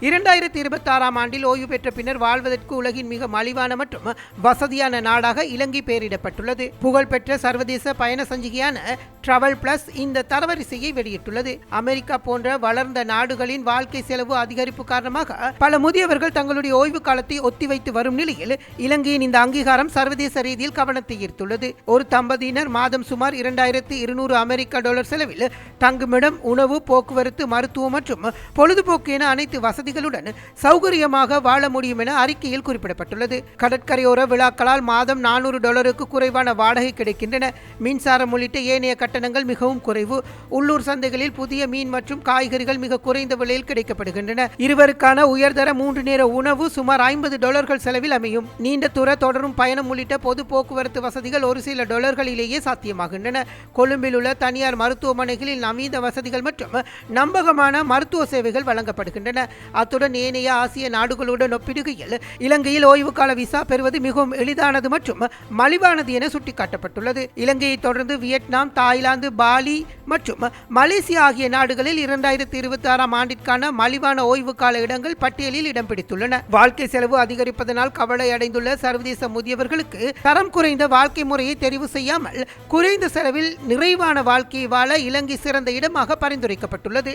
2026ஆம் ஆண்டில் ஓய்வு பெற்ற பின்னர் வாழ்வதற்கு உலகின் மிக மலிவான மற்றும் வசதியான நாடாக இலங்கை பெயரிடப்பட்டுள்ளது. புகழ்பெற்ற சர்வதேச பயண சஞ்சிகையான டிராவல் பிளஸ் இந்த தரவரிசையை வெளியிட்டுள்ளது. அமெரிக்கா போன்ற வளர்ந்த நாடுகளின் வாழ்க்கை செலவு அதிகரிப்பு காரணமாக பல முதியவர்கள் தங்களுடைய ஓய்வு காலத்தை ஒத்திவைத்து வரும் நிலையில் இலங்கையின் இந்த அங்கீகாரம் சர்வதேச ரீதியில் கவனத்தை ஈர்த்துள்ளது. ஒரு தம்பதியினர் மாதம் சுமார் 2200 அமெரிக்க டாலர் செலவில் தங்குமிடம், உணவு, போக்குவரத்து, மருத்துவம் மற்றும் பொழுதுபோக்கு என அனைத்து வசதிகளுடன் சௌகரியமாக வாழ முடியும் என அறிக்கையில் குறிப்பிடப்பட்டுள்ளது. கடற்கரையோர விழாக்களால் மாதம் $400 குறைவான வாடகை கிடைக்கின்றன. மின்சாரம் உள்ளிட்ட ஏனைய கட்டணங்கள் மிகவும் குறைவு. உள்ளூர் சந்தைகளில் புதிய மீன் மற்றும் காய்கறிகள் மிக குறைந்த விலையில் கிடைக்கப்படுகின்றன. இருவருக்கான உயர்தர 3 நேர உணவு சுமார் $50 செலவில் அமையும். நீண்ட தூர தொடரும் பயணம் உள்ளிட்ட பொது போக்குவரத்து வசதிகள் ஒரு சில டாலர்களிலேயே சாத்தியமாகின்றன. கொழும்பில் உள்ள தனியார் மருத்துவமனைகளில் நவீன வசதிகள் மற்றும் நம்பகமான மருத்துவ சேவைகள் வழங்கப்படுகின்றன. அத்துடன் ஏனைய ஆசிய நாடுகளுடன் ஒப்பிடுகையில் இலங்கையில் ஓய்வு கால விசா பெறுவது மிகவும் எளிதானது மற்றும் மலிவானது என சுட்டிக்காட்டப்பட்டுள்ளது. இலங்கையை தொடர்ந்து வியட்நாம், தாய்லாந்து, பாலி மற்றும் மலேசியா ஆகிய நாடுகளில் 2026ஆம் ஆண்டிற்கான மலிவான ஓய்வு கால இடங்கள் பட்டியலில் இடம் பிடித்துள்ளன. வாழ்க்கை செலவு அதிகரிப்பதனால் கவலை அடைந்துள்ள சர்வதேச முதியவர்களுக்கு தரம் குறைந்த வாழ்க்கை முறையை தெரிவு செய்யாமல் குறைந்த செலவில் நிறைவான வாழ்க்கையை வாழ இலங்கை சிறந்த இடமாக பரிந்துரைக்கப்பட்டுள்ளது.